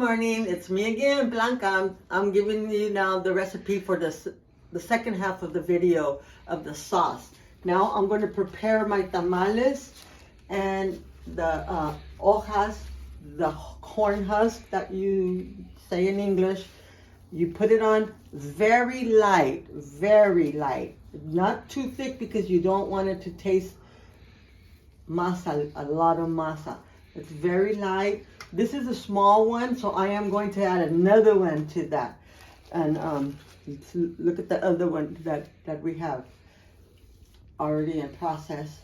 morning. It's me again, Blanca. I'm giving you now the recipe for the second half of the video of the sauce. Now I'm going to prepare my tamales and the hojas, the corn husk that you say in English. You put it on very light, not too thick because you don't want it to taste masa, a lot of masa. It's very light. This is a small one, so I am going to add another one to that. And look at the other one that we have already in process.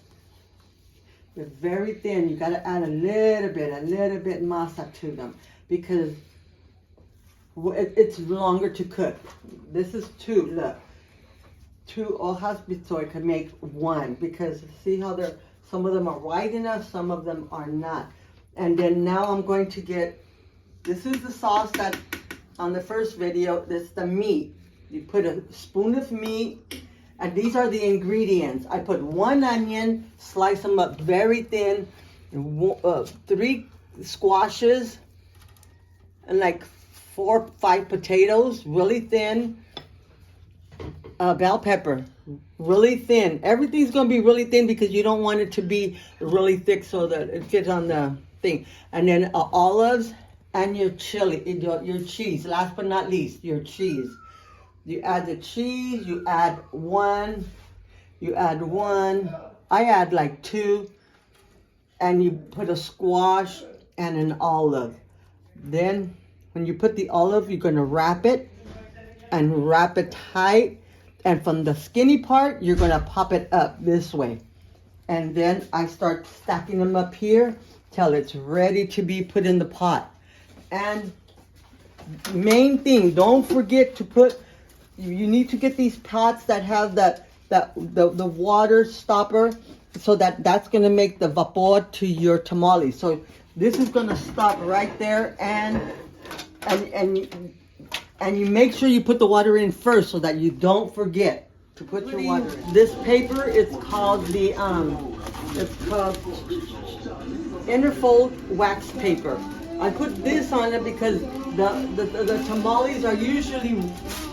They're very thin. You got to add a little bit masa to them because it's longer to cook. This is two, look. 2 hojas so I can make one because see how some of them are wide enough, some of them are not. And then now I'm going to get, this is the sauce that on the first video, this is the meat. You put a spoon of meat, and these are the ingredients. I put 1 onion, slice them up very thin, 3 squashes, and like 4 or 5 potatoes, really thin. Bell pepper, really thin. Everything's going to be really thin because you don't want it to be really thick so that it fits on the thing. And then olives and your chili, your cheese. Last but not least, your cheese. You add the cheese, you add one. I add like 2. And you put a squash and an olive. Then when you put the olive, you're going to wrap it and wrap it tight. And from the skinny part, you're going to pop it up this way. And then I start stacking them up here till it's ready to be put in the pot. And main thing, don't forget to put, you need to get these pots that have the water stopper so that's going to make the vapor to your tamales. So this is going to stop right there and you make sure you put the water in first so that you don't forget to put your water in. This paper, it's called interfold wax paper. I put this on it because the tamales are usually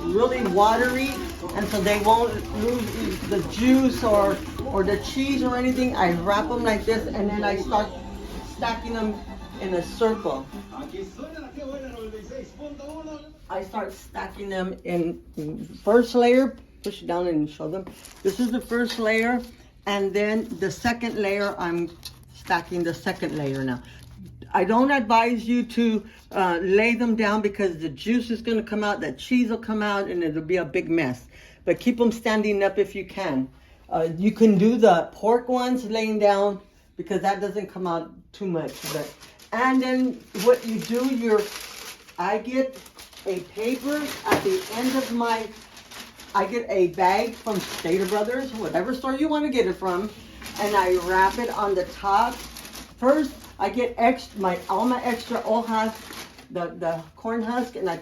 really watery, and so they won't lose the juice or the cheese or anything. I wrap them like this, and then I start stacking them in a circle. I start stacking them in first layer, push it down and show them. This is the first layer, and then the second layer, I'm stacking the second layer now. I don't advise you to lay them down because the juice is going to come out, the cheese will come out, and it'll be a big mess. But keep them standing up if you can. You can do the pork ones laying down because that doesn't come out too much. And then what you do, I get a paper at the end of I get a bag from Stater Brothers, whatever store you want to get it from, and I wrap it on the top. First, I get all my extra hojas, the corn husk, and I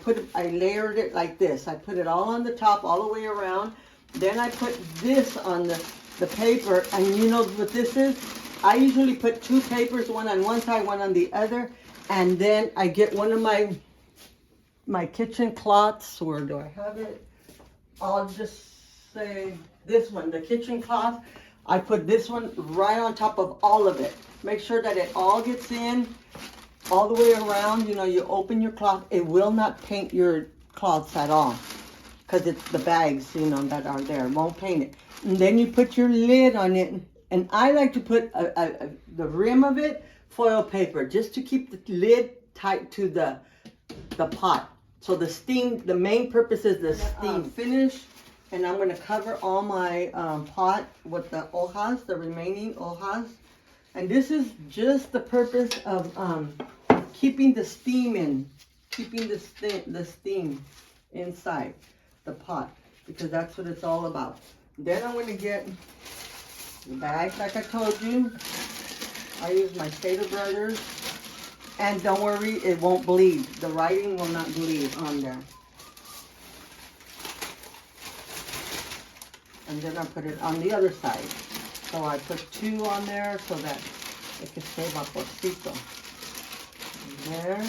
layered it like this. I put it all on the top, all the way around. Then I put this on the paper, and you know what this is? I usually put 2 papers, one on one side, one on the other, and then I get one of my kitchen cloths. Where do I have it? I'll just say this one, the kitchen cloth. I put this one right on top of all of it. Make sure that it all gets in all the way around. You know, you open your cloth. It will not paint your cloths at all because it's the bags, you know, that are there. It won't paint it. And then you put your lid on it. And I like to put the rim of it foil paper just to keep the lid tight to the pot. So the steam, the main purpose is the steam. Finish, and I'm going to cover all my pot with the hojas, the remaining hojas. And this is just the purpose of keeping the steam in, keeping the steam inside the pot, because that's what it's all about. Then I'm going to get the bag like I told you. I use my Stater Brothers. And don't worry, it won't bleed. The writing will not bleed on there. And then I put it on the other side. So I put 2 on there so that it can stay vaporcito. There.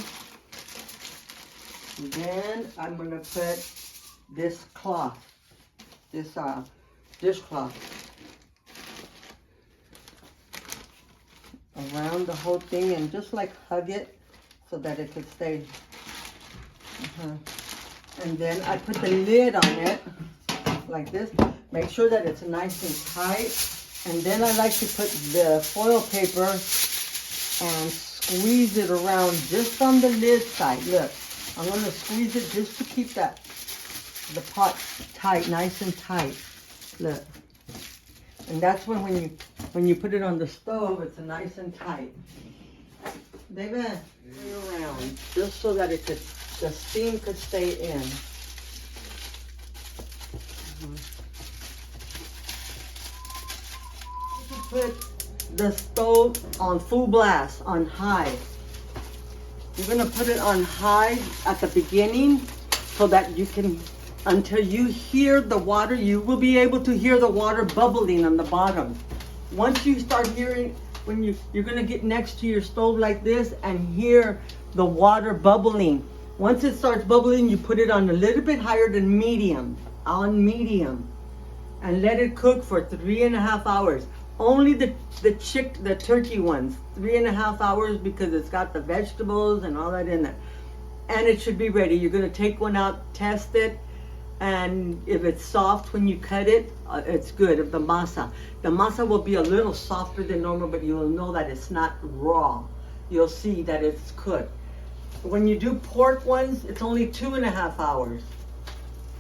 And then I'm gonna put this cloth, this dishcloth around the whole thing and just like hug it so that it could stay. And then I put the lid on it like this. Make sure that it's nice and tight. And then I like to put the foil paper and squeeze it around just on the lid side. Look, I'm gonna squeeze it just to keep the pot tight, nice and tight. Look. And that's when you put it on the stove, it's nice and tight. David, around just so that the steam could stay in. Put the stove on full blast, on high. You're gonna put it on high at the beginning so that you can, until you hear the water, you will be able to hear the water bubbling on the bottom. Once you start hearing, when you're gonna get next to your stove like this and hear the water bubbling. Once it starts bubbling, you put it on a little bit higher than medium, on medium, and let it cook for 3.5 hours. Only the turkey ones, 3.5 hours, because it's got the vegetables and all that in there. And it should be ready. You're gonna take one out, test it, and if it's soft when you cut it, it's good. If the masa will be a little softer than normal, but you'll know that it's not raw. You'll see that it's cooked. When you do pork ones, it's only 2.5 hours,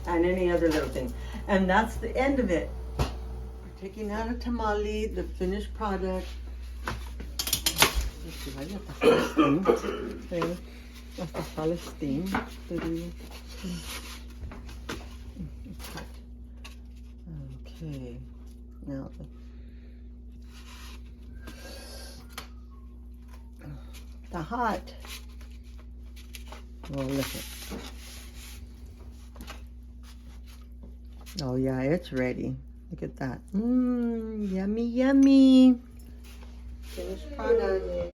and any other little thing. And that's the end of it. We're taking out a tamale, the finished product. Okay, now the hot. Oh, look it. Oh yeah, it's ready. Look at that. Yummy, yummy. Finished product.